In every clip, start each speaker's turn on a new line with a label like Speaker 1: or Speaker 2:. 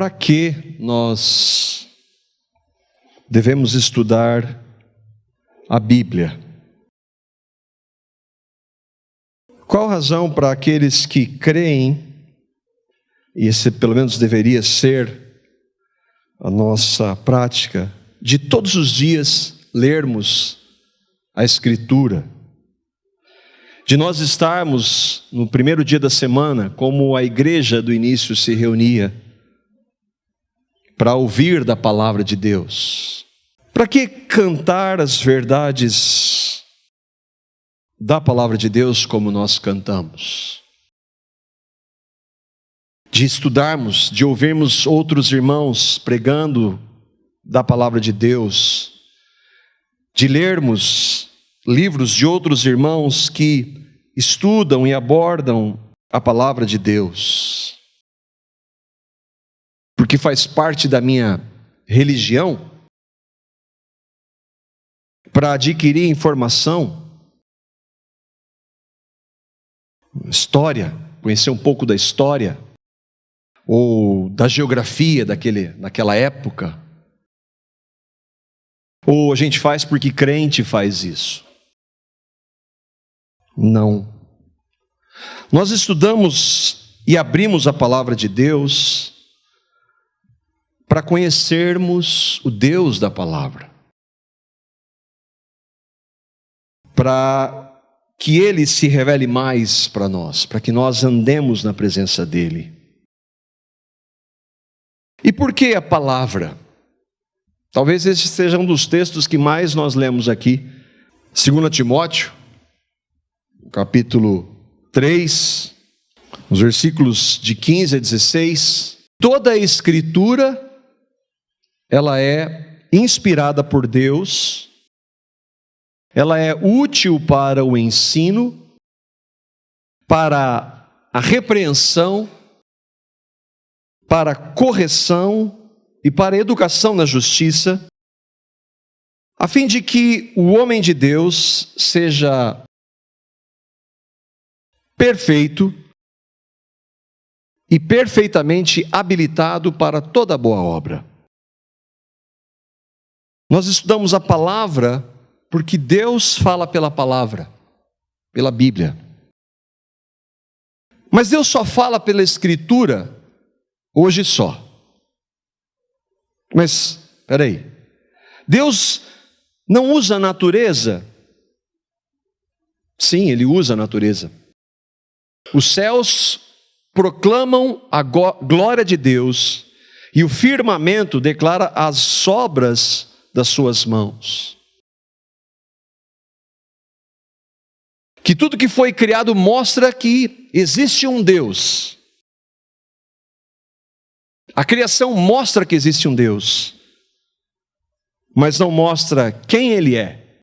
Speaker 1: para que nós devemos estudar a Bíblia? Qual a razão para aqueles que creem, e esse pelo menos deveria ser a nossa prática, de todos os dias lermos a Escritura, de nós estarmos no primeiro dia da semana, como a igreja do início se reunia, para ouvir da palavra de Deus? Para que cantar as verdades da palavra de Deus como nós cantamos? De estudarmos, de ouvirmos outros irmãos pregando da palavra de Deus, de lermos livros de outros irmãos que estudam e abordam a palavra de Deus. Porque faz parte da minha religião, para adquirir informação, história, conhecer um pouco da história, ou da geografia daquela época, ou a gente faz porque crente faz isso? Não. Nós estudamos e abrimos a palavra de Deus para conhecermos o Deus da palavra, para que Ele se revele mais para nós, para que nós andemos na presença dEle. E por que a palavra? Talvez esse seja um dos textos que mais nós lemos aqui. 2 Timóteo, capítulo 3, os versículos de 15 a 16. Toda a Escritura, ela é inspirada por Deus, ela é útil para o ensino, para a repreensão, para a correção e para a educação na justiça, a fim de que o homem de Deus seja perfeito e perfeitamente habilitado para toda boa obra. Nós estudamos a palavra porque Deus fala pela palavra, pela Bíblia. Mas Deus só fala pela Escritura hoje só. Mas, espera aí, Deus não usa a natureza? Sim, Ele usa a natureza. Os céus proclamam a glória de Deus e o firmamento declara as obras das suas mãos. Que tudo que foi criado mostra que existe um Deus. A criação mostra que existe um Deus, mas não mostra quem Ele é,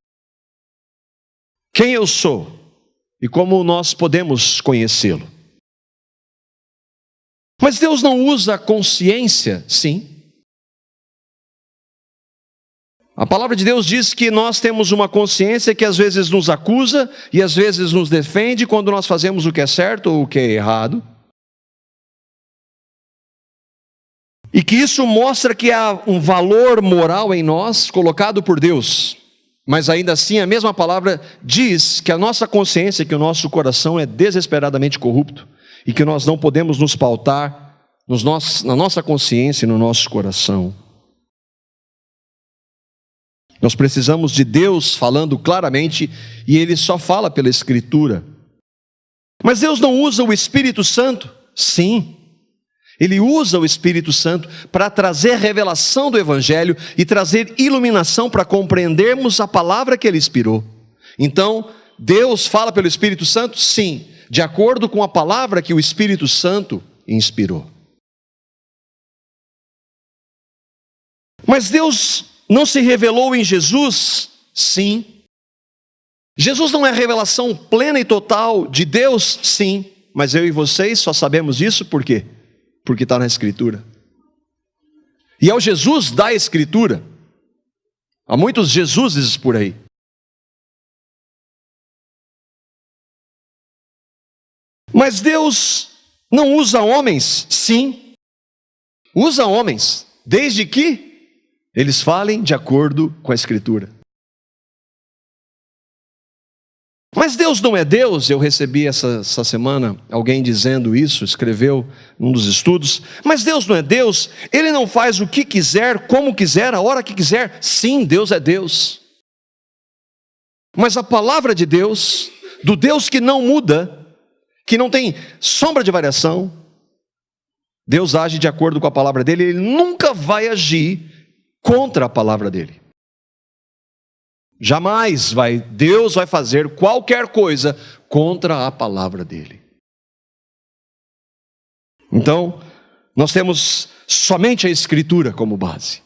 Speaker 1: quem eu sou e como nós podemos conhecê-lo. Mas Deus não usa a consciência? Sim. A palavra de Deus diz que nós temos uma consciência que às vezes nos acusa e às vezes nos defende quando nós fazemos o que é certo ou o que é errado. E que isso mostra que há um valor moral em nós colocado por Deus. Mas ainda assim a mesma palavra diz que a nossa consciência, que o nosso coração é desesperadamente corrupto e que nós não podemos nos pautar na nossa consciência e no nosso coração. Nós precisamos de Deus falando claramente e Ele só fala pela Escritura. Mas Deus não usa o Espírito Santo? Sim. Ele usa o Espírito Santo para trazer revelação do Evangelho e trazer iluminação para compreendermos a palavra que Ele inspirou. Então, Deus fala pelo Espírito Santo? Sim, de acordo com a palavra que o Espírito Santo inspirou. Mas Deus não se revelou em Jesus? Sim. Jesus não é a revelação plena e total de Deus? Sim. Mas eu e vocês só sabemos disso por quê? Porque está na Escritura. E é o Jesus da Escritura. Há muitos Jesuses por aí. Mas Deus não usa homens? Sim. usa homens, desde que eles falem de acordo com a Escritura. Mas Deus não é Deus. Eu recebi essa semana alguém dizendo isso, escreveu num dos estudos. Mas Deus não é Deus, Ele não faz o que quiser, como quiser, a hora que quiser. Sim, Deus é Deus. Mas a palavra de Deus, do Deus que não muda, que não tem sombra de variação, Deus age de acordo com a palavra dele. Ele nunca vai agir contra a palavra dele. Jamais Deus vai fazer qualquer coisa contra a palavra dele. Então, nós temos somente a Escritura como base.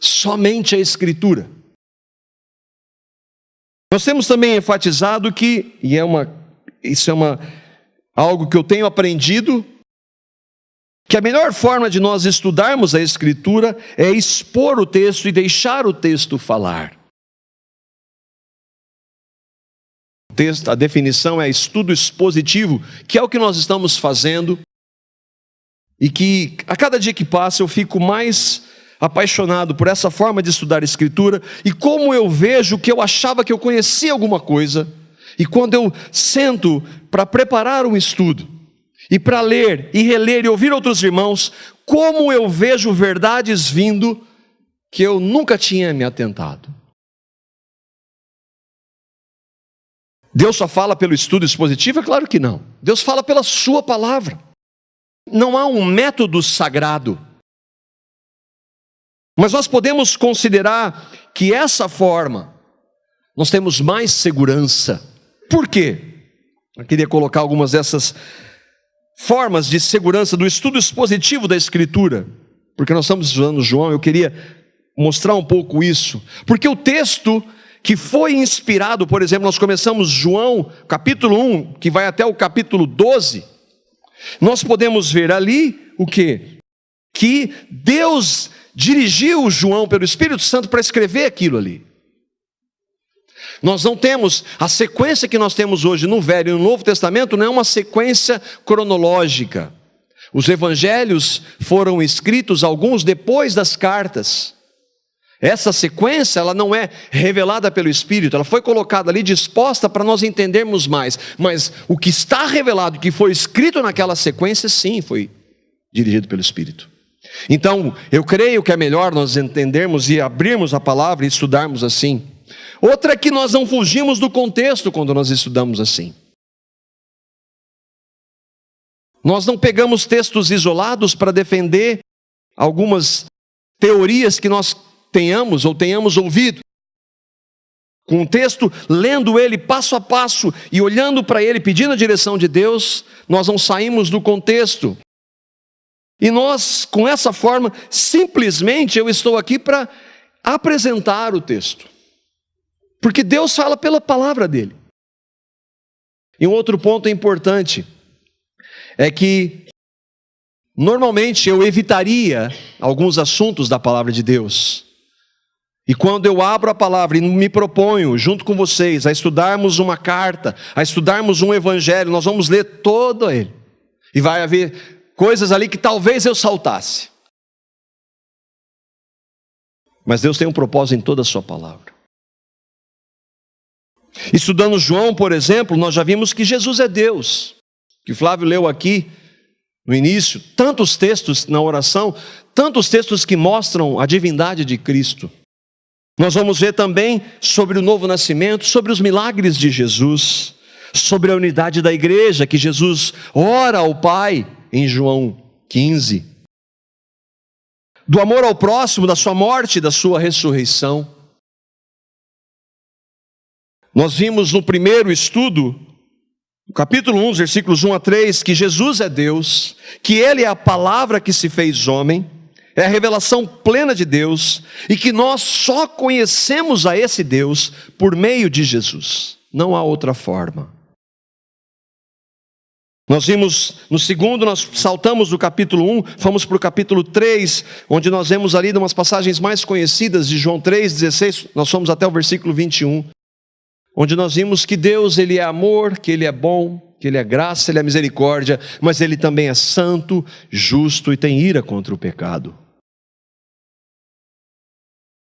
Speaker 1: Somente a Escritura. Nós temos também enfatizado que, isso é algo que eu tenho aprendido, que a melhor forma de nós estudarmos a Escritura é expor o texto e deixar o texto falar. A definição é estudo expositivo, que é o que nós estamos fazendo, e que a cada dia que passa eu fico mais apaixonado por essa forma de estudar a Escritura, e como eu vejo que eu achava que eu conhecia alguma coisa, e quando eu sento para preparar um estudo, e para ler, e reler, e ouvir outros irmãos, como eu vejo verdades vindo que eu nunca tinha me atentado. Deus só fala pelo estudo expositivo? É claro que não. Deus fala pela sua palavra. Não há um método sagrado. Mas nós podemos considerar que essa forma, nós temos mais segurança. Por quê? Eu queria colocar algumas dessas formas de segurança do estudo expositivo da Escritura, porque nós estamos estudando João. Eu queria mostrar um pouco isso, porque o texto que foi inspirado, por exemplo, nós começamos João capítulo 1, que vai até o capítulo 12, nós podemos ver ali o quê? Que Deus dirigiu João pelo Espírito Santo para escrever aquilo ali. Nós não temos a sequência que nós temos hoje no Velho e no Novo Testamento, não é uma sequência cronológica. Os evangelhos foram escritos, alguns depois das cartas. Essa sequência, ela não é revelada pelo Espírito, ela foi colocada ali disposta para nós entendermos mais. Mas o que está revelado, que foi escrito naquela sequência, sim, foi dirigido pelo Espírito. Então, eu creio que é melhor nós entendermos e abrirmos a palavra e estudarmos assim. Outra é que nós não fugimos do contexto quando nós estudamos assim. Nós não pegamos textos isolados para defender algumas teorias que nós tenhamos ou tenhamos ouvido. Com o texto, lendo ele passo a passo e olhando para ele, pedindo a direção de Deus, nós não saímos do contexto. E nós, com essa forma, simplesmente eu estou aqui para apresentar o texto. Porque Deus fala pela palavra dele. E um outro ponto importante é que normalmente eu evitaria alguns assuntos da palavra de Deus. E quando eu abro a palavra e me proponho, junto com vocês, a estudarmos uma carta, a estudarmos um evangelho, nós vamos ler todo ele. E vai haver coisas ali que talvez eu saltasse. Mas Deus tem um propósito em toda a sua palavra. Estudando João, por exemplo, nós já vimos que Jesus é Deus. Que Flávio leu aqui no início, tantos textos na oração, tantos textos que mostram a divindade de Cristo. Nós vamos ver também sobre o novo nascimento, sobre os milagres de Jesus, sobre a unidade da igreja, que Jesus ora ao Pai em João 15. Do amor ao próximo, da sua morte e da sua ressurreição. Nós vimos no primeiro estudo, no capítulo 1, versículos 1 a 3, que Jesus é Deus, que Ele é a palavra que se fez homem, é a revelação plena de Deus, e que nós só conhecemos a esse Deus por meio de Jesus. Não há outra forma. Nós vimos no segundo, nós saltamos do capítulo 1, fomos para o capítulo 3, onde nós vemos ali umas passagens mais conhecidas de João 3,16, nós fomos até o versículo 21. onde nós vimos que Deus, Ele é amor, que Ele é bom, que Ele é graça, Ele é misericórdia, mas Ele também é santo, justo e tem ira contra o pecado.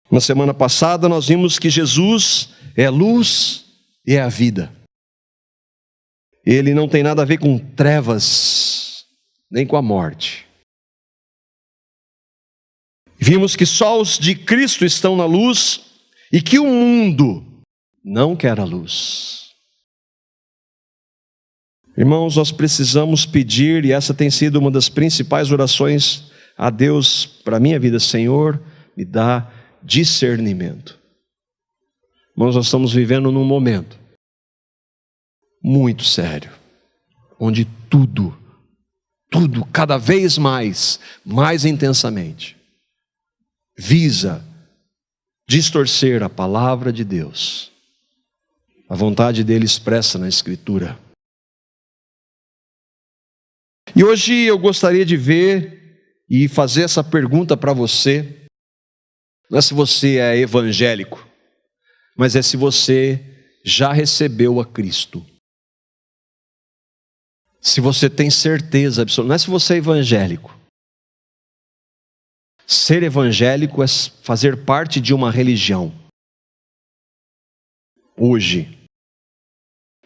Speaker 1: Na semana passada nós vimos que Jesus é a luz e é a vida. Ele não tem nada a ver com trevas, nem com a morte. Vimos que só os de Cristo estão na luz e que o mundo não quer a luz. Irmãos, nós precisamos pedir, e essa tem sido uma das principais orações a Deus para a minha vida: Senhor, me dá discernimento. Irmãos, nós estamos vivendo num momento muito sério, onde tudo, cada vez mais intensamente, visa distorcer a palavra de Deus, a vontade dele expressa na Escritura. E hoje eu gostaria de ver e fazer essa pergunta para você. Não é se você é evangélico, mas é se você já recebeu a Cristo. Se você tem certeza absoluta, não é se você é evangélico. Ser evangélico é fazer parte de uma religião. Hoje,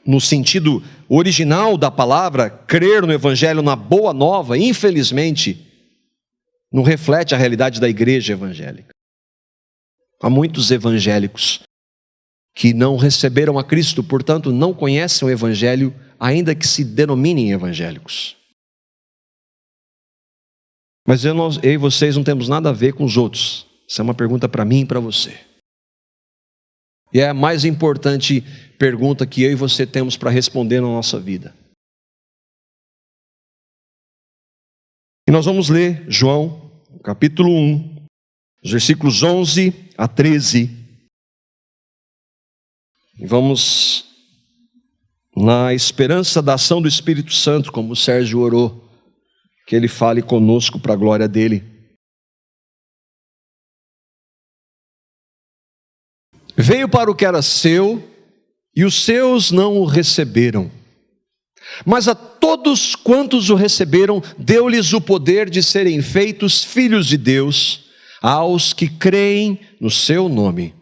Speaker 1: no sentido original da palavra, crer no evangelho, na boa nova, infelizmente, não reflete a realidade da igreja evangélica. Há muitos evangélicos que não receberam a Cristo, portanto, não conhecem o evangelho, ainda que se denominem evangélicos. Mas eu e vocês não temos nada a ver com os outros. Isso é uma pergunta para mim e para você. E é a mais importante pergunta que eu e você temos para responder na nossa vida. E nós vamos ler João, capítulo 1, os versículos 11 a 13. E vamos, na esperança da ação do Espírito Santo, como o Sérgio orou, que ele fale conosco para a glória dele. Veio para o que era seu, e os seus não o receberam. Mas a todos quantos o receberam, deu-lhes o poder de serem feitos filhos de Deus, aos que creem no seu nome,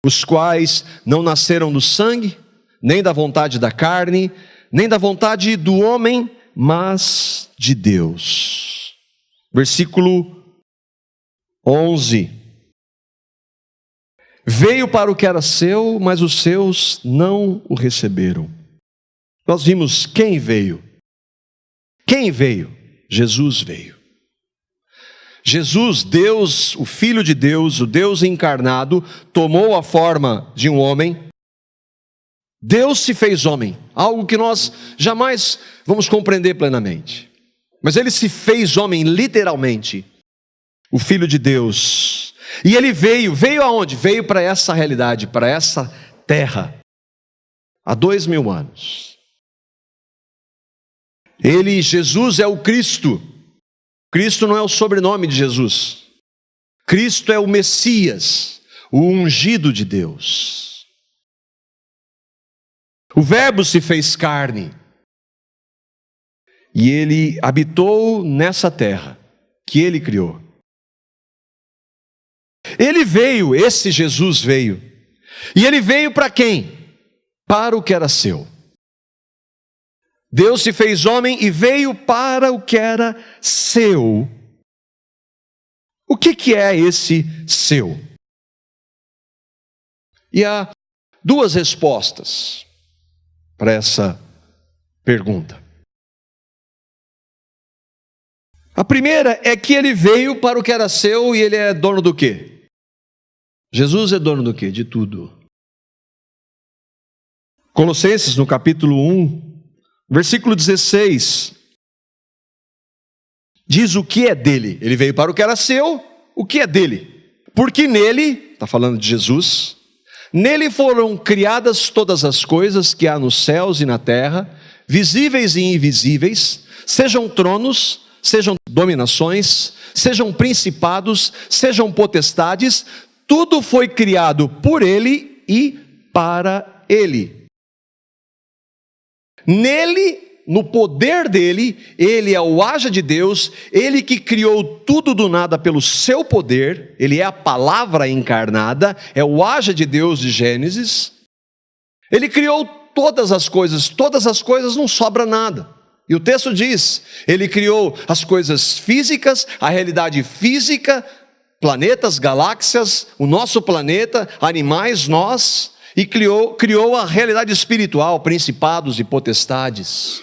Speaker 1: os quais não nasceram do sangue, nem da vontade da carne, nem da vontade do homem, mas de Deus. Versículo 11. Veio para o que era seu, mas os seus não o receberam. Nós vimos quem veio. Quem veio? Jesus veio. Jesus, Deus, o Filho de Deus, o Deus encarnado, tomou a forma de um homem. Deus se fez homem, algo que nós jamais vamos compreender plenamente. Mas ele se fez homem literalmente, o Filho de Deus. E ele veio aonde? Veio para essa realidade, para essa terra, há 2000 anos. Jesus é o Cristo. Cristo não é o sobrenome de Jesus. Cristo é o Messias, o ungido de Deus. O Verbo se fez carne e ele habitou nessa terra que ele criou. Ele veio, esse Jesus veio. E ele veio para quem? Para o que era seu. Deus se fez homem e veio para o que era seu. O que é esse seu? E há duas respostas para essa pergunta. A primeira é que ele veio para o que era seu e ele é dono do quê? Jesus é dono do quê? De tudo. Colossenses, no capítulo 1, versículo 16, diz o que é dele. Ele veio para o que era seu, o que é dele? Porque nele, está falando de Jesus, nele foram criadas todas as coisas que há nos céus e na terra, visíveis e invisíveis, sejam tronos, sejam dominações, sejam principados, sejam potestades, tudo foi criado por ele e para Ele. Nele, no poder dele, ele é o haja de Deus, ele que criou tudo do nada pelo seu poder, ele é a palavra encarnada, é o haja de Deus de Gênesis. Ele criou todas as coisas não sobra nada. E o texto diz, ele criou as coisas físicas, a realidade física, planetas, galáxias, o nosso planeta, animais, nós, e criou a realidade espiritual, principados e potestades.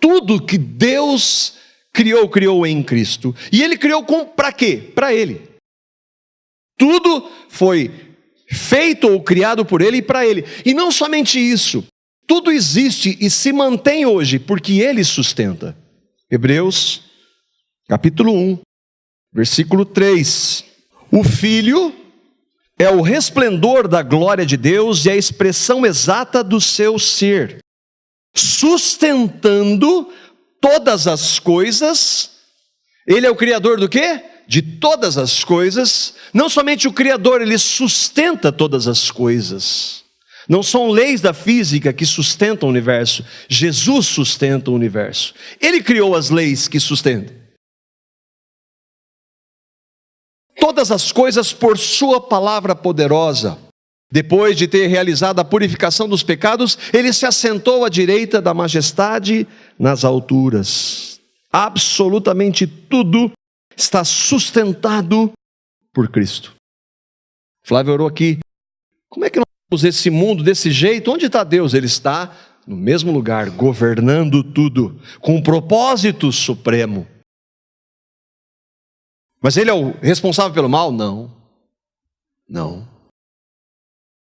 Speaker 1: Tudo que Deus criou em Cristo. E ele criou para quê? Para ele. Tudo foi feito ou criado por ele e para ele. E não somente isso, tudo existe e se mantém hoje porque ele sustenta. Hebreus, capítulo 1, versículo 3. O Filho é o resplendor da glória de Deus e a expressão exata do seu ser, sustentando todas as coisas. Ele é o Criador do quê? De todas as coisas. Não somente o Criador, ele sustenta todas as coisas. Não são leis da física que sustentam o universo. Jesus sustenta o universo. Ele criou as leis que sustentam todas as coisas por sua palavra poderosa. Depois de ter realizado a purificação dos pecados, ele se assentou à direita da majestade nas alturas. Absolutamente tudo está sustentado por Cristo. Flávio orou aqui. Como é que nós temos esse mundo desse jeito? Onde está Deus? Ele está no mesmo lugar, governando tudo, com um propósito supremo. Mas ele é o responsável pelo mal? Não.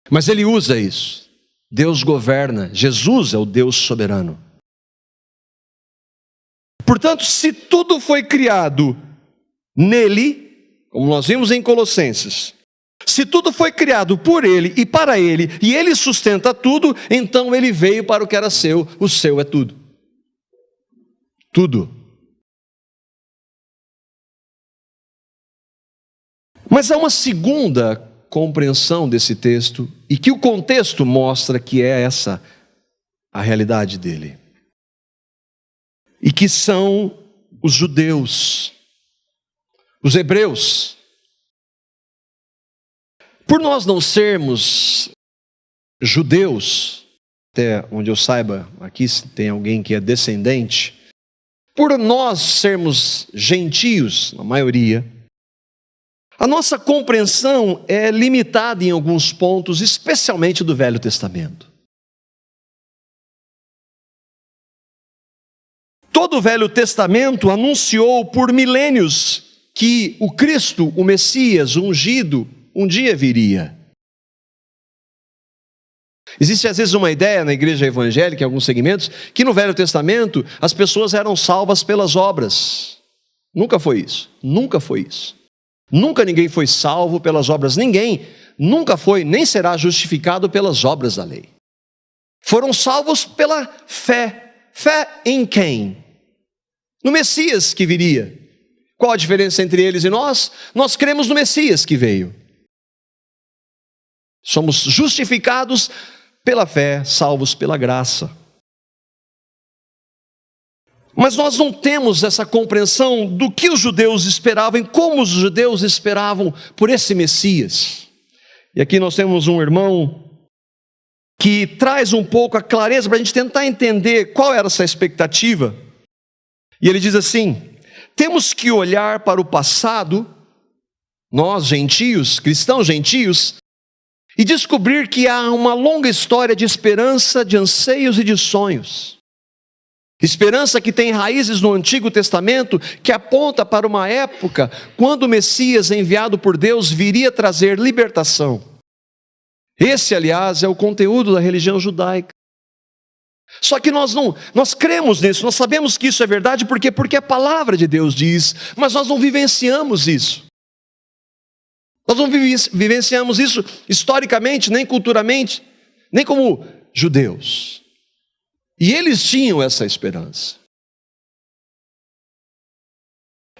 Speaker 1: Mas ele usa isso. Deus governa. Jesus é o Deus soberano. Portanto, se tudo foi criado nele, como nós vimos em Colossenses, se tudo foi criado por ele e para ele, e ele sustenta tudo, então ele veio para o que era seu. O seu é tudo. Tudo. Mas há uma segunda compreensão desse texto, e que o contexto mostra que é essa a realidade dele. E que são os judeus, os hebreus. Por nós não sermos judeus, até onde eu saiba, aqui se tem alguém que é descendente, por nós sermos gentios, na maioria, a nossa compreensão é limitada em alguns pontos, especialmente do Velho Testamento. Todo o Velho Testamento anunciou por milênios que o Cristo, o Messias, o ungido, um dia viria. Existe às vezes uma ideia na igreja evangélica, em alguns segmentos, que no Velho Testamento as pessoas eram salvas pelas obras. Nunca foi isso. Nunca ninguém foi salvo pelas obras. Ninguém nunca foi, nem será justificado pelas obras da lei. Foram salvos pela fé. Fé em quem? No Messias que viria. Qual a diferença entre eles e nós? Nós cremos no Messias que veio. Somos justificados pela fé, salvos pela graça. Mas nós não temos essa compreensão do que os judeus esperavam e como os judeus esperavam por esse Messias. E aqui nós temos um irmão que traz um pouco a clareza para a gente tentar entender qual era essa expectativa. E ele diz assim: temos que olhar para o passado, nós gentios, cristãos gentios, e descobrir que há uma longa história de esperança, de anseios e de sonhos. Esperança que tem raízes no Antigo Testamento, que aponta para uma época quando o Messias enviado por Deus viria trazer libertação. Esse, aliás, é o conteúdo da religião judaica. Só que nós cremos nisso, nós sabemos que isso é verdade, porque a palavra de Deus diz, mas nós não vivenciamos isso. Nós não vivenciamos isso historicamente, nem culturalmente, nem como judeus. E eles tinham essa esperança.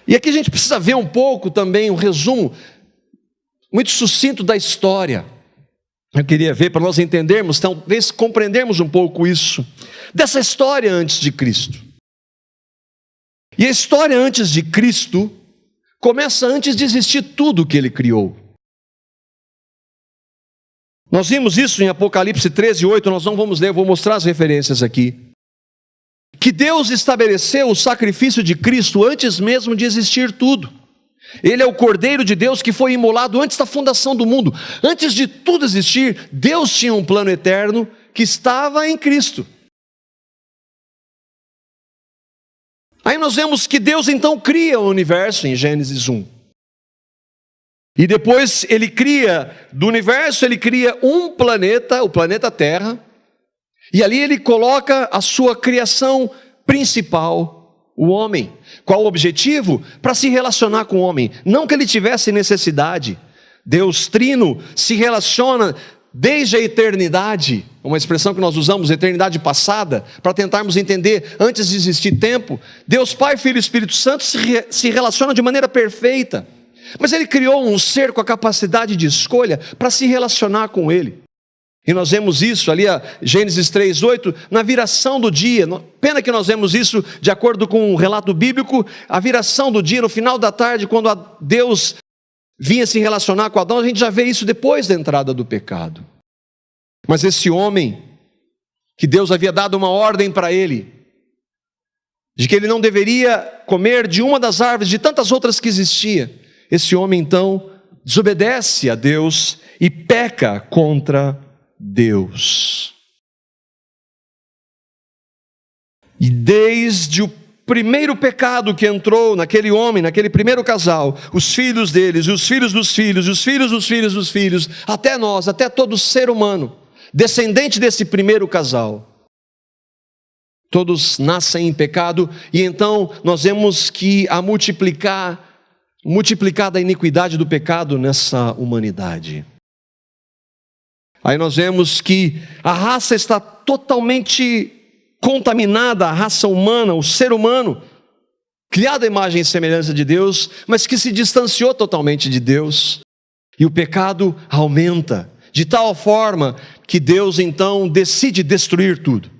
Speaker 1: E aqui a gente precisa ver um pouco também um resumo muito sucinto da história. Eu queria ver, para nós entendermos, talvez compreendermos um pouco isso, dessa história antes de Cristo. E a história antes de Cristo começa antes de existir tudo que Ele criou. Nós vimos isso em Apocalipse 13:8, nós não vamos ler, eu vou mostrar as referências aqui. Que Deus estabeleceu o sacrifício de Cristo antes mesmo de existir tudo. Ele é o Cordeiro de Deus que foi imolado antes da fundação do mundo. Antes de tudo existir, Deus tinha um plano eterno que estava em Cristo. Aí nós vemos que Deus então cria o universo em Gênesis 1. E depois ele cria, do universo ele cria um planeta, o planeta Terra. E ali ele coloca a sua criação principal, o homem. Qual o objetivo? Para se relacionar com o homem. Não que ele tivesse necessidade. Deus Trino se relaciona desde a eternidade. Uma expressão que nós usamos, eternidade passada, para tentarmos entender antes de existir tempo. Deus Pai, Filho e Espírito Santo se relacionam de maneira perfeita. Mas ele criou um ser com a capacidade de escolha para se relacionar com ele. E nós vemos isso ali, Gênesis 3:8, na viração do dia. Pena que nós vemos isso de acordo com o relato bíblico, a viração do dia, no final da tarde, quando Deus vinha se relacionar com Adão, a gente já vê isso depois da entrada do pecado. Mas esse homem, que Deus havia dado uma ordem para ele, de que ele não deveria comer de uma das árvores, de tantas outras que existia, esse homem então desobedece a Deus e peca contra Deus. E desde o primeiro pecado que entrou naquele homem, naquele primeiro casal, os filhos deles, os filhos dos filhos, os filhos dos filhos dos filhos, até nós, até todo ser humano, descendente desse primeiro casal, todos nascem em pecado. E então nós vemos que a multiplicada a iniquidade do pecado nessa humanidade. Aí nós vemos que a raça está totalmente contaminada, a raça humana, o ser humano, criado à imagem e semelhança de Deus, mas que se distanciou totalmente de Deus. E o pecado aumenta, de tal forma que Deus então decide destruir tudo.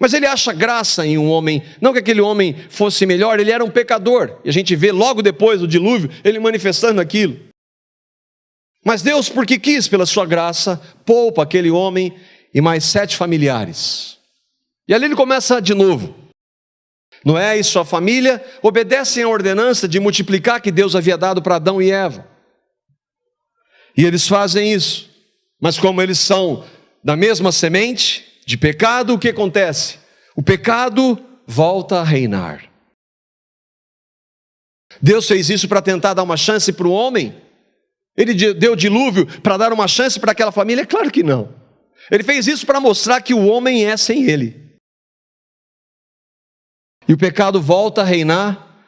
Speaker 1: Mas ele acha graça em um homem, não que aquele homem fosse melhor, ele era um pecador. E a gente vê logo depois do dilúvio, ele manifestando aquilo. Mas Deus, porque quis, pela sua graça, poupa aquele homem e mais 7 familiares. E ali ele começa de novo. Noé e sua família obedecem à ordenança de multiplicar que Deus havia dado para Adão e Eva. E eles fazem isso. Mas como eles são da mesma semente de pecado, o que acontece? O pecado volta a reinar. Deus fez isso para tentar dar uma chance para o homem? Ele deu dilúvio para dar uma chance para aquela família? Claro que não. Ele fez isso para mostrar que o homem é sem ele. E o pecado volta a reinar.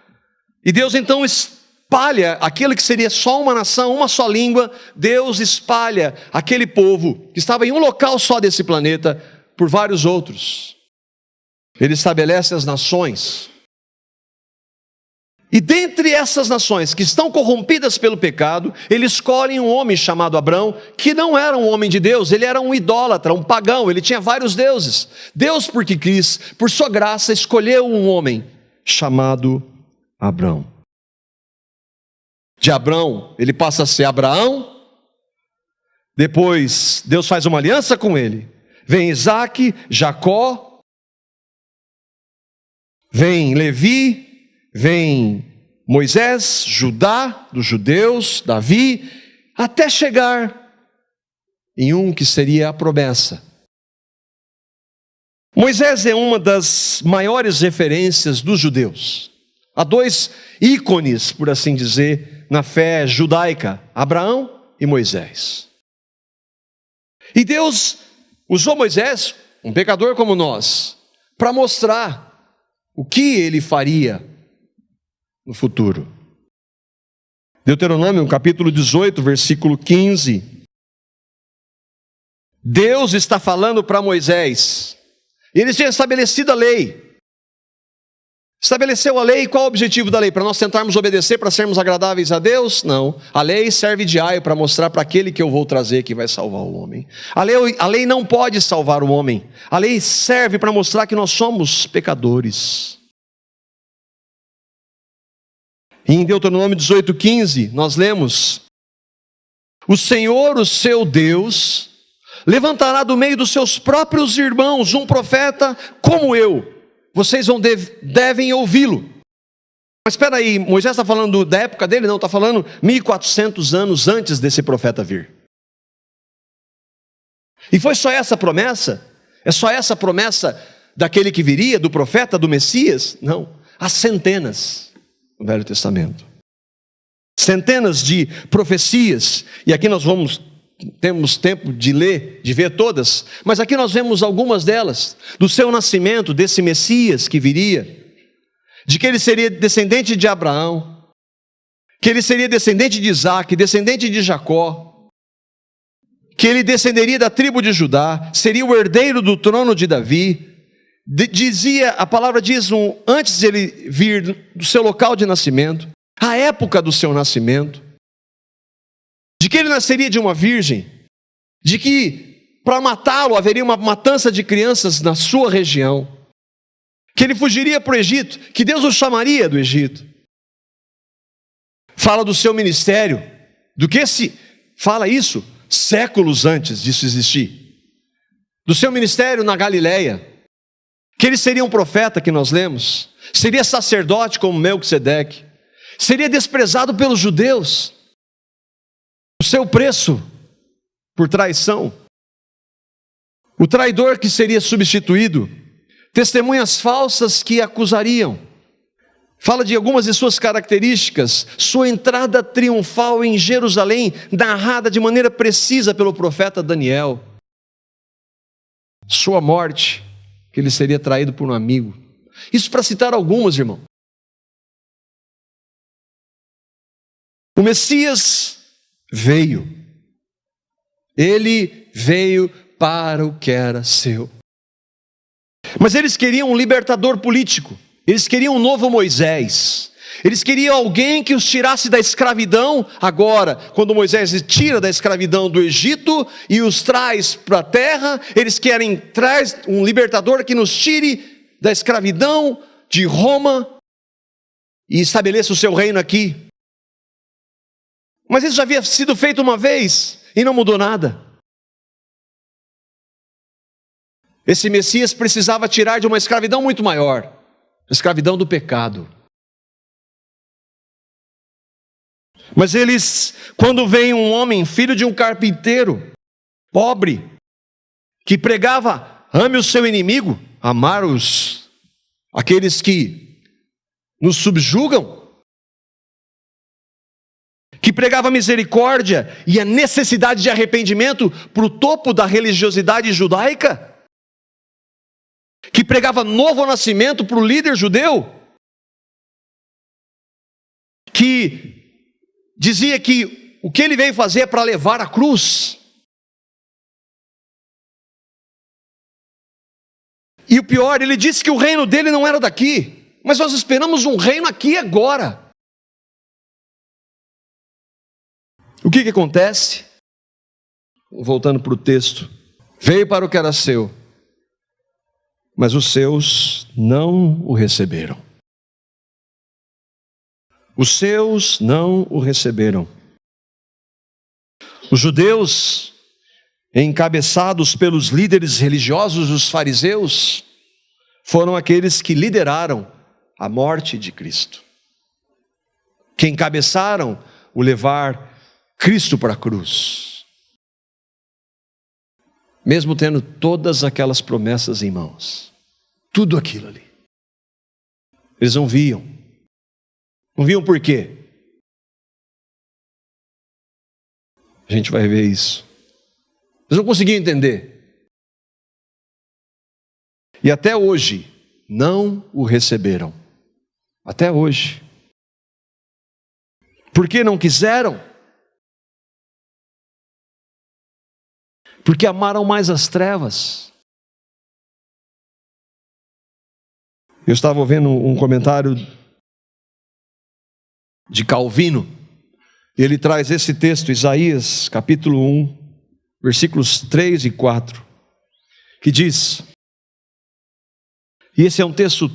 Speaker 1: E Deus então espalha aquele que seria só uma nação, uma só língua. Deus espalha aquele povo que estava em um local só desse planeta por vários outros. Ele estabelece as nações. E dentre essas nações que estão corrompidas pelo pecado, ele escolhe um homem chamado Abrão, que não era um homem de Deus, ele era um idólatra, um pagão, ele tinha vários deuses. Deus, porque quis, por sua graça, escolheu um homem chamado Abrão. De Abrão, ele passa a ser Abraão. Depois, Deus faz uma aliança com ele. Vem Isaac, Jacó, vem Levi, vem Moisés, Judá, dos judeus, Davi, até chegar em um que seria a promessa. Moisés é uma das maiores referências dos judeus. Há 2 ícones, por assim dizer, na fé judaica: Abraão e Moisés. E Deus usou Moisés, um pecador como nós, para mostrar o que ele faria no futuro. Deuteronômio, capítulo 18, versículo 15. Deus está falando para Moisés. Ele tinha estabelecido a lei. Estabeleceu a lei, qual o objetivo da lei? Para nós tentarmos obedecer, para sermos agradáveis a Deus? Não. A lei serve de aio para mostrar para aquele que eu vou trazer que vai salvar o homem. A lei não pode salvar o homem. A lei serve para mostrar que nós somos pecadores. E em Deuteronômio 18:15, nós lemos: o Senhor, o seu Deus, levantará do meio dos seus próprios irmãos um profeta como eu. Vocês devem ouvi-lo. Mas espera aí, Moisés está falando da época dele? Não, está falando 1400 anos antes desse profeta vir. E foi só essa promessa? É só essa promessa daquele que viria, do profeta, do Messias? Não, há centenas no Velho Testamento. Centenas de profecias, e aqui nós temos tempo de ler, de ver todas, mas aqui nós vemos algumas delas, do seu nascimento, desse Messias que viria, de que ele seria descendente de Abraão, que ele seria descendente de Isaac, descendente de Jacó, que ele descenderia da tribo de Judá, seria o herdeiro do trono de Davi. A palavra diz, antes de ele vir do seu local de nascimento, a época do seu nascimento, de que ele nasceria de uma virgem, de que para matá-lo haveria uma matança de crianças na sua região, que ele fugiria para o Egito, que Deus o chamaria do Egito. Fala do seu ministério, fala isso séculos antes disso existir, do seu ministério na Galileia, que ele seria um profeta, que nós lemos, seria sacerdote como Melquisedeque, seria desprezado pelos judeus, o seu preço por traição, o traidor que seria substituído, testemunhas falsas que acusariam. Fala de algumas de suas características, sua entrada triunfal em Jerusalém, narrada de maneira precisa pelo profeta Daniel, sua morte, que ele seria traído por um amigo. Isso para citar algumas, irmão. O Messias veio. Ele veio para o que era seu. Mas eles queriam um libertador político. Eles queriam um novo Moisés. Eles queriam alguém que os tirasse da escravidão. Agora, quando Moisés tira da escravidão do Egito e os traz para a terra, eles querem trazer um libertador que nos tire da escravidão de Roma e estabeleça o seu reino aqui. Mas isso já havia sido feito uma vez e não mudou nada. Esse Messias precisava tirar de uma escravidão muito maior, a escravidão do pecado. Mas quando vem um homem, filho de um carpinteiro, pobre, que pregava, ame o seu inimigo, amar aqueles que nos subjugam, que pregava misericórdia e a necessidade de arrependimento para o topo da religiosidade judaica, que pregava novo nascimento para o líder judeu, que dizia que o que ele veio fazer é para levar a cruz. E o pior, ele disse que o reino dele não era daqui, mas nós esperamos um reino aqui agora. O que acontece? Voltando para o texto, veio para o que era seu, mas os seus não o receberam. Os seus não o receberam. Os judeus, encabeçados pelos líderes religiosos, os fariseus, foram aqueles que lideraram a morte de Cristo, que encabeçaram o levar Cristo para a cruz, mesmo tendo todas aquelas promessas em mãos, tudo aquilo ali. Eles não viam por quê? A gente vai ver isso. Eles não conseguiam entender. E até hoje, não o receberam. Até hoje. Por que não quiseram? Porque amaram mais as trevas. Eu estava vendo um comentário de Calvino, e ele traz esse texto, Isaías capítulo 1, versículos 3 e 4, que diz, e esse é um texto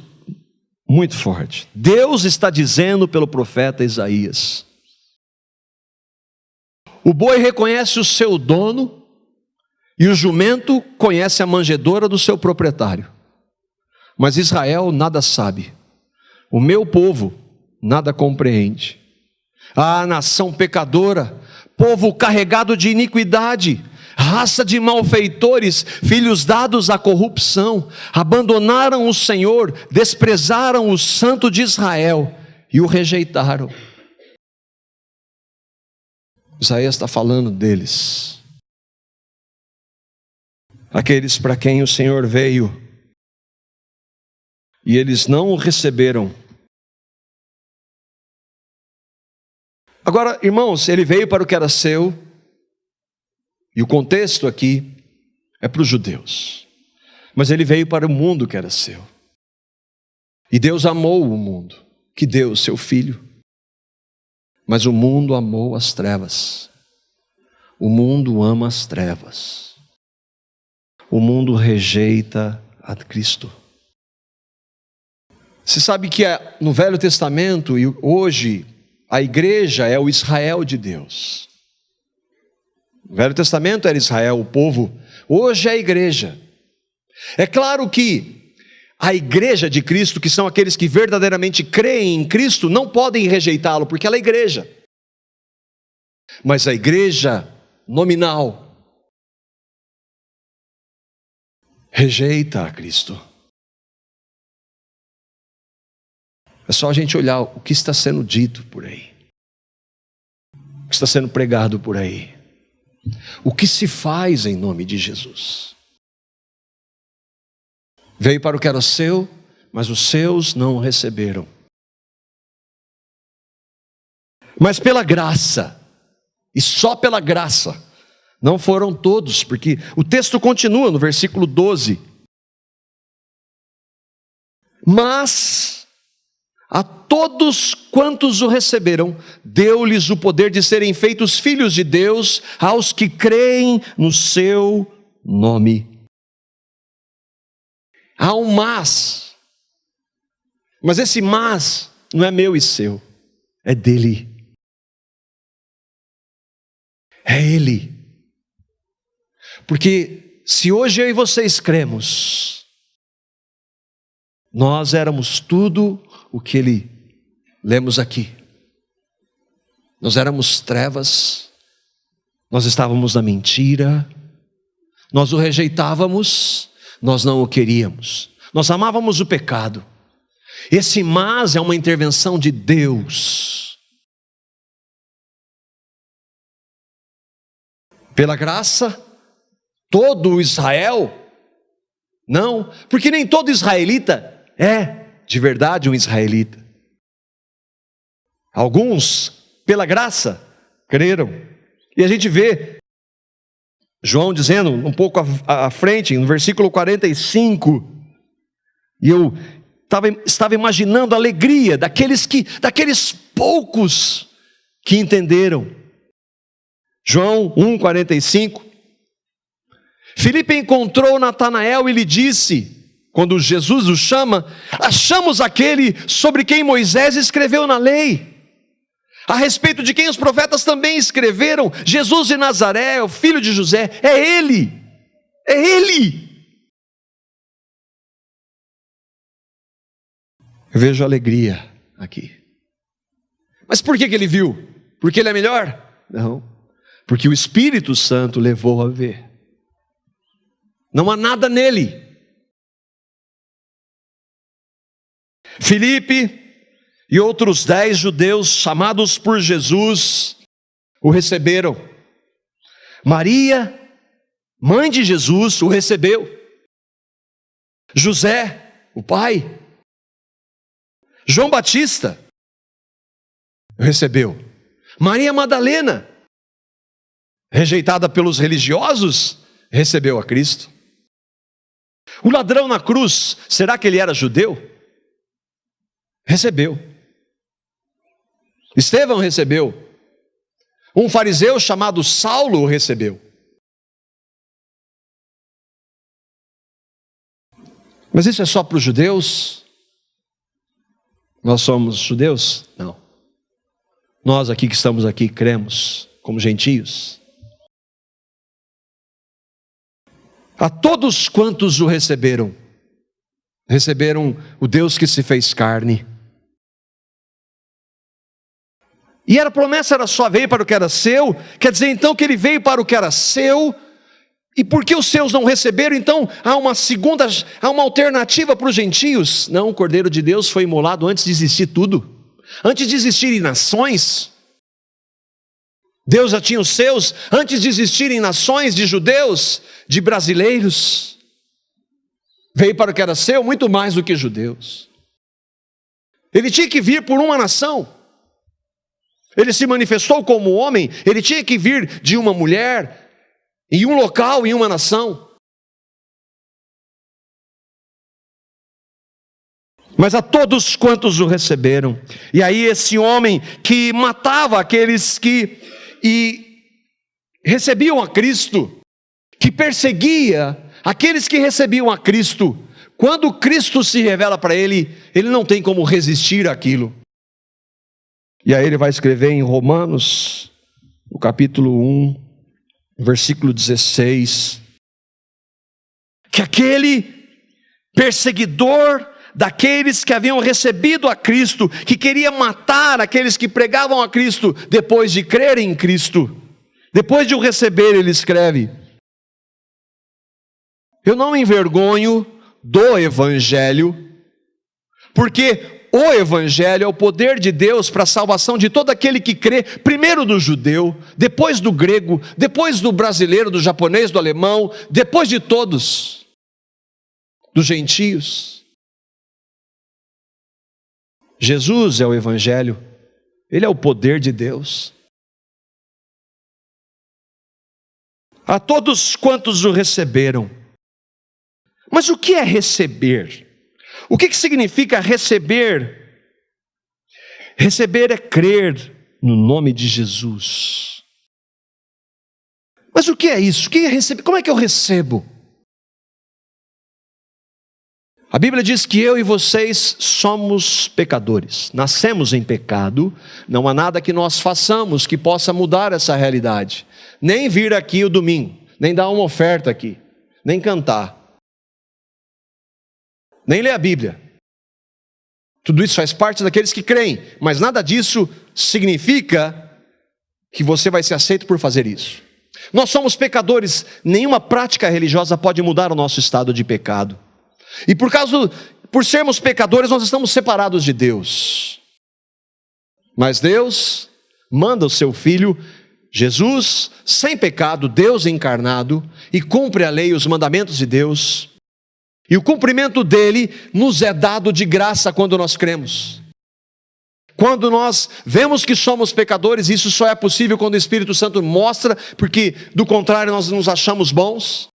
Speaker 1: muito forte, Deus está dizendo pelo profeta Isaías: o boi reconhece o seu dono, e o jumento conhece a manjedoura do seu proprietário. Mas Israel nada sabe, o meu povo nada compreende. Ah, nação pecadora, povo carregado de iniquidade, raça de malfeitores, filhos dados à corrupção, abandonaram o Senhor, desprezaram o Santo de Israel e o rejeitaram. Isaías está falando deles, aqueles para quem o Senhor veio, e eles não o receberam. Agora, irmãos, ele veio para o que era seu, e o contexto aqui é para os judeus, mas ele veio para o mundo que era seu. E Deus amou o mundo, que deu o seu Filho, mas o mundo amou as trevas. O mundo ama as trevas. O mundo rejeita a Cristo. Você sabe que no Velho Testamento e hoje a igreja é o Israel de Deus. No Velho Testamento era Israel, o povo. Hoje é a igreja. É claro que a igreja de Cristo, que são aqueles que verdadeiramente creem em Cristo, não podem rejeitá-lo, porque ela é igreja. Mas a igreja nominal rejeita a Cristo. É só a gente olhar o que está sendo dito por aí, o que está sendo pregado por aí, o que se faz em nome de Jesus. Veio para o que era seu, mas os seus não o receberam. Mas pela graça, e só pela graça, não foram todos, porque o texto continua no versículo 12. Mas a todos quantos o receberam, deu-lhes o poder de serem feitos filhos de Deus, aos que creem no seu nome. Há um mas esse mas não é meu e seu, é dele. É ele. Porque se hoje eu e vocês cremos, nós éramos tudo o que lemos aqui. Nós éramos trevas, nós estávamos na mentira, nós o rejeitávamos, nós não o queríamos, nós amávamos o pecado. Esse mas é uma intervenção de Deus. Pela graça, todo o Israel? Não, porque nem todo israelita é de verdade um israelita. Alguns, pela graça, creram. E a gente vê João dizendo um pouco à frente, no versículo 45, e eu estava imaginando a alegria daqueles poucos que entenderam. João 1,45. Filipe encontrou Natanael e lhe disse, quando Jesus o chama: achamos aquele sobre quem Moisés escreveu na lei, a respeito de quem os profetas também escreveram, Jesus de Nazaré, o filho de José. É ele, é ele. Eu vejo alegria aqui. Mas por que ele viu? Porque ele é melhor? Não, porque o Espírito Santo levou a ver. Não há nada nele. Filipe e outros 10 judeus chamados por Jesus o receberam. Maria, mãe de Jesus, o recebeu. José, o pai. João Batista o recebeu. Maria Madalena, rejeitada pelos religiosos, recebeu a Cristo. O ladrão na cruz, será que ele era judeu? recebeu. Estevão recebeu. Um fariseu chamado Saulo recebeu. Mas isso é só para os judeus? Nós somos judeus? Não. Nós aqui que estamos aqui cremos como gentios. A todos quantos o receberam, receberam o Deus que se fez carne. E a promessa era só veio para o que era seu, quer dizer então que ele veio para o que era seu, e porque os seus não receberam, então há uma alternativa para os gentios. Não, o Cordeiro de Deus foi imolado antes de existir tudo. Antes de existirem nações, Deus já tinha os seus. Antes de existirem nações de judeus, de brasileiros, veio para o que era seu muito mais do que judeus. Ele tinha que vir por uma nação. Ele se manifestou como homem, ele tinha que vir de uma mulher, em um local, em uma nação. Mas a todos quantos o receberam. E aí esse homem que matava aqueles que recebiam a Cristo, que perseguia aqueles que recebiam a Cristo, quando Cristo se revela para ele, ele não tem como resistir àquilo. E aí ele vai escrever em Romanos, no capítulo 1, versículo 16, que aquele perseguidor daqueles que haviam recebido a Cristo, que queria matar aqueles que pregavam a Cristo, depois de crerem em Cristo, depois de o receber, ele escreve: eu não me envergonho do Evangelho, porque o Evangelho é o poder de Deus para a salvação de todo aquele que crê, primeiro do judeu, depois do grego, depois do brasileiro, do japonês, do alemão, depois de todos, dos gentios. Jesus é o Evangelho, Ele é o poder de Deus. A todos quantos o receberam. Mas o que é receber? O que significa receber? Receber é crer no nome de Jesus. Mas o que é isso? O que é receber? Como é que eu recebo? A Bíblia diz que eu e vocês somos pecadores. Nascemos em pecado. Não há nada que nós façamos que possa mudar essa realidade. Nem vir aqui o domingo, nem dar uma oferta aqui, nem cantar, nem ler a Bíblia. Tudo isso faz parte daqueles que creem, mas nada disso significa que você vai ser aceito por fazer isso. Nós somos pecadores, nenhuma prática religiosa pode mudar o nosso estado de pecado. E por sermos pecadores, nós estamos separados de Deus. Mas Deus manda o seu Filho, Jesus, sem pecado, Deus encarnado, e cumpre a lei e os mandamentos de Deus. E o cumprimento dele nos é dado de graça quando nós cremos. Quando nós vemos que somos pecadores, isso só é possível quando o Espírito Santo mostra, porque do contrário nós nos achamos bons.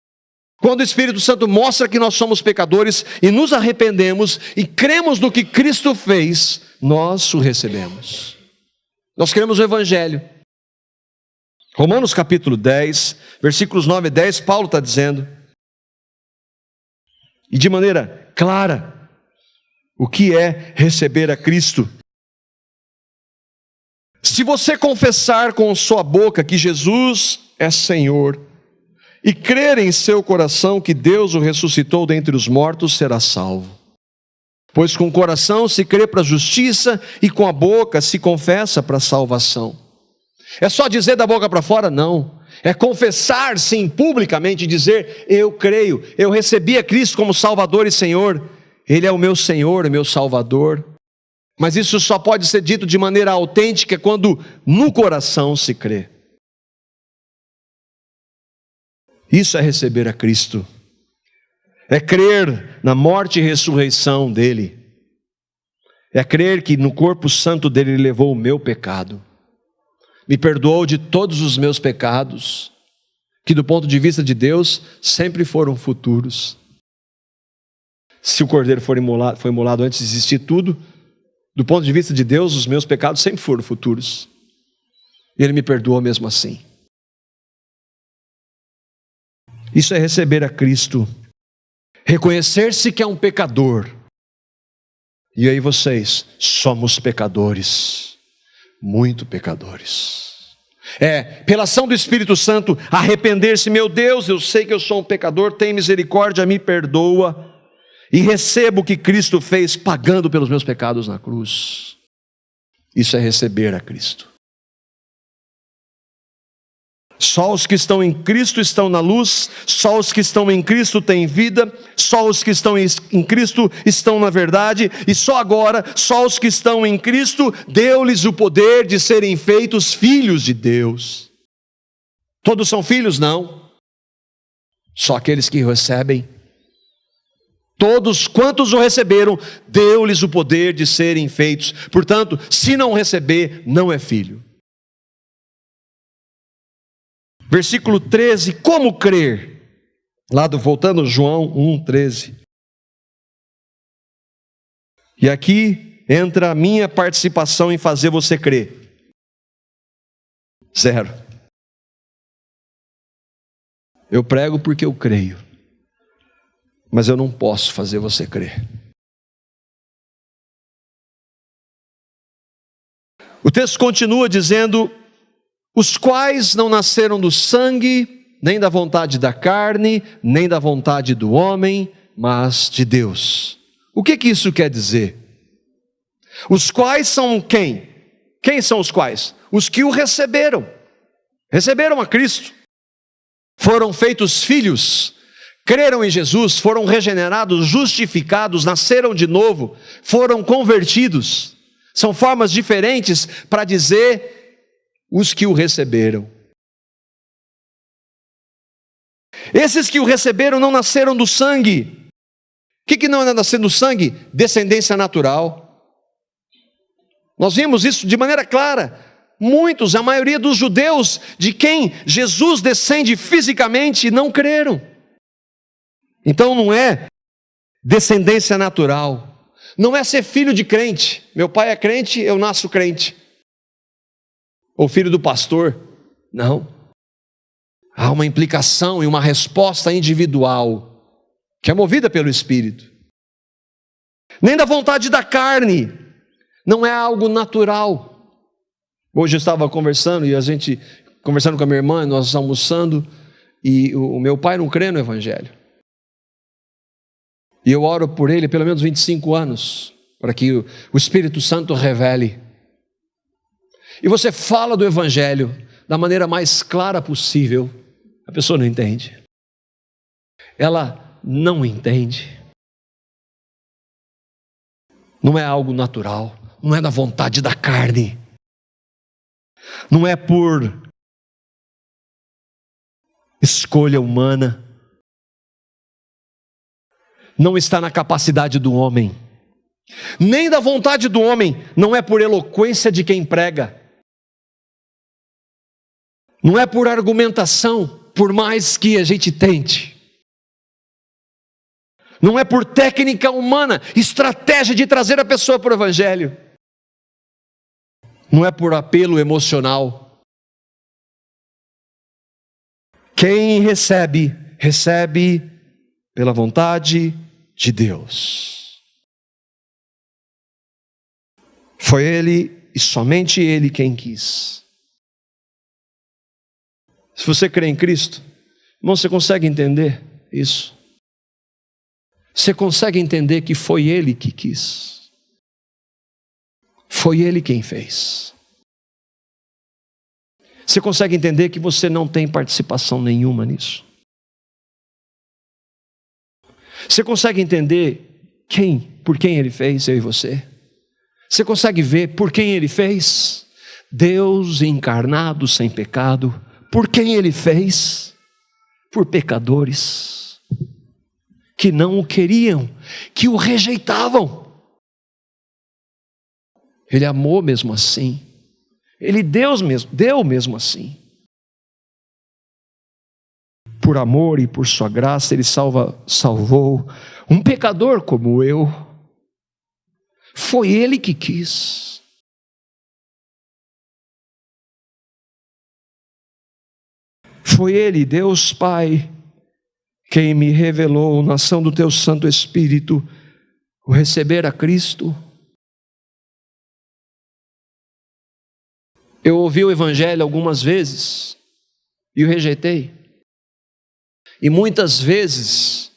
Speaker 1: Quando o Espírito Santo mostra que nós somos pecadores e nos arrependemos e cremos no que Cristo fez, nós o recebemos. Nós cremos no Evangelho. Romanos capítulo 10, versículos 9 e 10, Paulo está dizendo, e de maneira clara, o que é receber a Cristo. Se você confessar com sua boca que Jesus é Senhor, e crer em seu coração que Deus o ressuscitou dentre os mortos, será salvo. Pois com o coração se crê para a justiça, e com a boca se confessa para a salvação. É só dizer da boca para fora? Não. É confessar, sim, publicamente, e dizer, eu creio, eu recebi a Cristo como Salvador e Senhor, Ele é o meu Senhor, o meu Salvador. Mas isso só pode ser dito de maneira autêntica quando no coração se crê. Isso é receber a Cristo. É crer na morte e ressurreição dEle. É crer que no corpo santo dEle Ele levou o meu pecado. Me perdoou de todos os meus pecados, que do ponto de vista de Deus, sempre foram futuros. Se o Cordeiro foi imolado antes de existir tudo, Do ponto de vista de Deus, os meus pecados sempre foram futuros. E Ele me perdoa mesmo assim. Isso é receber a Cristo. Reconhecer-se que é um pecador. E aí vocês, somos pecadores. Muito pecadores. Pela ação do Espírito Santo, arrepender-se. Meu Deus, eu sei que eu sou um pecador, tem misericórdia, me perdoa. E recebo o que Cristo fez, pagando pelos meus pecados na cruz. Isso é receber a Cristo. Só os que estão em Cristo estão na luz, só os que estão em Cristo têm vida, só os que estão em Cristo estão na verdade, e só agora, só os que estão em Cristo, deu-lhes o poder de serem feitos filhos de Deus. Todos são filhos? Não. Só aqueles que o recebem. Todos quantos o receberam, deu-lhes o poder de serem feitos. Portanto, se não receber, não é filho. Versículo 13, como crer? Voltando João 1,13. E aqui entra a minha participação em fazer você crer. 0. Eu prego porque eu creio. Mas eu não posso fazer você crer. O texto continua dizendo: os quais não nasceram do sangue, nem da vontade da carne, nem da vontade do homem, mas de Deus. O que isso quer dizer? Os quais são quem? Quem são os quais? Os que o receberam. Receberam a Cristo. Foram feitos filhos. Creram em Jesus, foram regenerados, justificados, nasceram de novo, foram convertidos. São formas diferentes para dizer os que o receberam. Esses que o receberam não nasceram do sangue. O que não é nascer do sangue? Descendência natural. Nós vimos isso de maneira clara. Muitos, a maioria dos judeus, de quem Jesus descende fisicamente, não creram. Então não é descendência natural. Não é ser filho de crente. Meu pai é crente, eu nasço crente. Ou filho do pastor. Não. Há uma implicação e uma resposta individual, que é movida pelo Espírito. Nem da vontade da carne. Não é algo natural. Hoje eu estava conversando, conversando com a minha irmã, nós almoçando, e o meu pai não crê no Evangelho. E eu oro por ele pelo menos 25 anos, para que o Espírito Santo revele. E você fala do Evangelho da maneira mais clara possível, a pessoa não entende. Ela não entende. Não é algo natural, não é da vontade da carne. Não é por escolha humana. Não está na capacidade do homem, nem da vontade do homem, não é por eloquência de quem prega, não é por argumentação, por mais que a gente tente, não é por técnica humana, estratégia de trazer a pessoa para o Evangelho, não é por apelo emocional. Quem recebe, recebe pela vontade de Deus. Foi Ele e somente Ele quem quis. Se você crê em Cristo, irmão, você consegue entender isso? Você consegue entender que foi Ele que quis? Foi Ele quem fez. Você consegue entender que você não tem participação nenhuma nisso? Você consegue entender por quem Ele fez, eu e você? Você consegue ver por quem Ele fez? Deus encarnado sem pecado. Por quem Ele fez? Por pecadores que não o queriam, que o rejeitavam. Ele amou mesmo assim. Ele deu mesmo assim. Por amor e por sua graça, Ele salvou um pecador como eu. Foi Ele que quis. Foi Ele, Deus Pai, quem me revelou na ação do Teu Santo Espírito o receber a Cristo. Eu ouvi o Evangelho algumas vezes e o rejeitei. E muitas vezes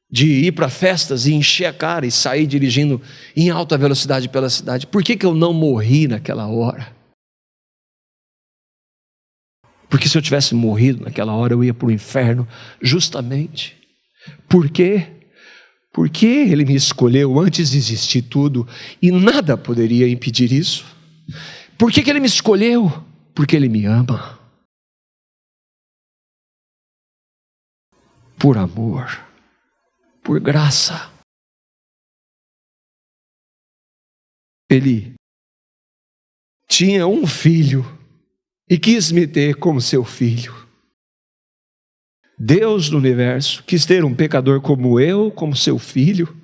Speaker 1: de ir para festas e encher a cara e sair dirigindo em alta velocidade pela cidade. Por que eu não morri naquela hora? Porque se eu tivesse morrido naquela hora, eu ia para o inferno, justamente. Por quê? Porque Ele me escolheu antes de existir tudo, e nada poderia impedir isso. Por que Ele me escolheu? Porque Ele me ama. Por amor, por graça. Ele tinha um filho e quis me ter como seu filho. Deus do universo quis ter um pecador como eu, como seu filho.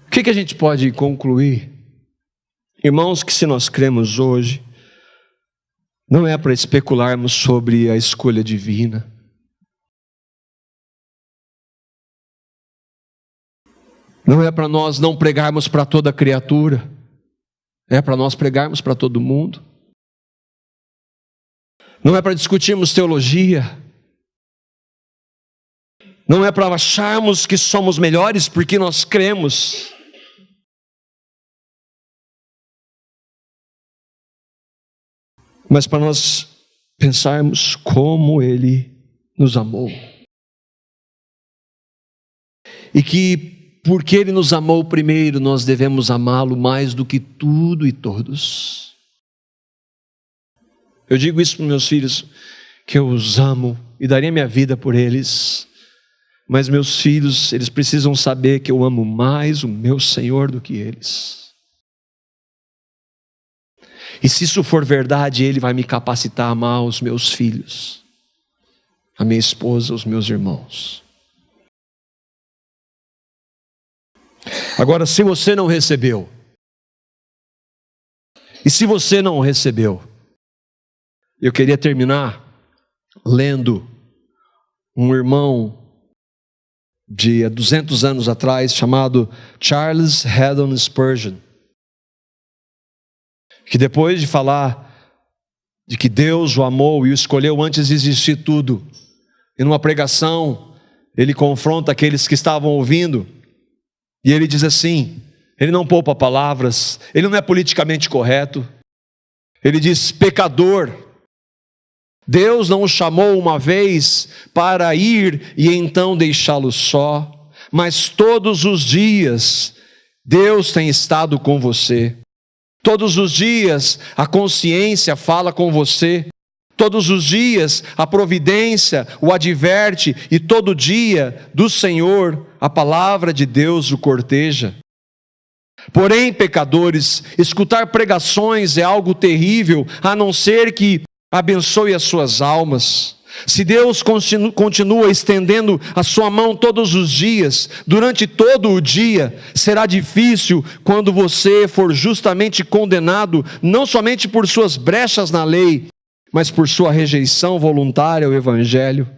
Speaker 1: O que a gente pode concluir? Irmãos, que se nós cremos hoje, não é para especularmos sobre a escolha divina. Não é para nós não pregarmos para toda criatura. É para nós pregarmos para todo mundo. Não é para discutirmos teologia. Não é para acharmos que somos melhores porque nós cremos. Mas para nós pensarmos como Ele nos amou. E que porque Ele nos amou primeiro, nós devemos amá-lo mais do que tudo e todos. Eu digo isso para os meus filhos, que eu os amo e daria minha vida por eles. Mas meus filhos, eles precisam saber que eu amo mais o meu Senhor do que eles. E se isso for verdade, Ele vai me capacitar a amar os meus filhos, a minha esposa, os meus irmãos. Agora, se você não recebeu, e se você não recebeu, eu queria terminar lendo um irmão de 200 anos atrás, chamado Charles Haddon Spurgeon, que depois de falar de que Deus o amou e o escolheu antes de existir tudo, e numa pregação ele confronta aqueles que estavam ouvindo, e ele diz assim, ele não poupa palavras, ele não é politicamente correto, ele diz: pecador, Deus não o chamou uma vez para ir e então deixá-lo só, mas todos os dias Deus tem estado com você. Todos os dias a consciência fala com você. Todos os dias a providência o adverte e todo dia do Senhor a palavra de Deus o corteja. Porém, pecadores, escutar pregações é algo terrível, a não ser que abençoe as suas almas. Se Deus continua estendendo a sua mão todos os dias, durante todo o dia, será difícil quando você for justamente condenado, não somente por suas brechas na lei, mas por sua rejeição voluntária ao Evangelho.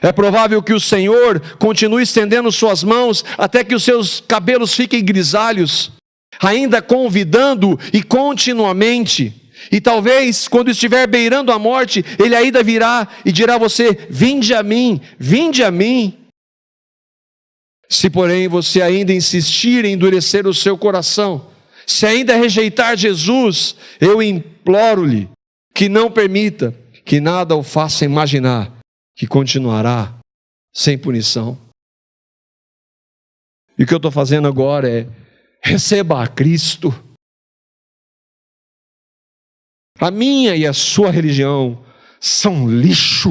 Speaker 1: É provável que o Senhor continue estendendo suas mãos até que os seus cabelos fiquem grisalhos, ainda convidando e continuamente. E talvez, quando estiver beirando a morte, Ele ainda virá e dirá a você: vinde a mim, vinde a mim. Se porém você ainda insistir em endurecer o seu coração, se ainda rejeitar Jesus, eu imploro-lhe que não permita que nada o faça imaginar que continuará sem punição. E o que eu estou fazendo agora é: receba a Cristo. A minha e a sua religião são lixo,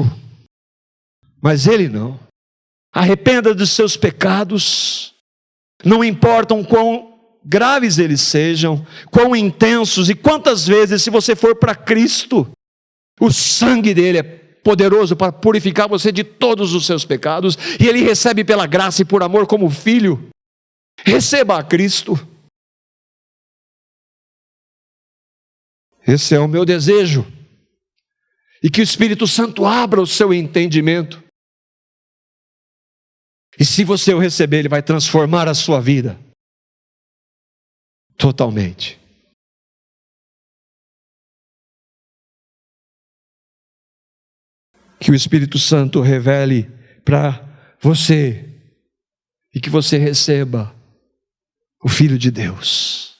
Speaker 1: mas Ele não. Arrependa dos seus pecados, não importam quão graves eles sejam, quão intensos, e quantas vezes, se você for para Cristo, o sangue dele é poderoso para purificar você de todos os seus pecados, e Ele recebe pela graça e por amor como filho. Receba a Cristo. Esse é o meu desejo, e que o Espírito Santo abra o seu entendimento, e se você o receber, Ele vai transformar a sua vida totalmente. Que o Espírito Santo revele para você, e que você receba o Filho de Deus.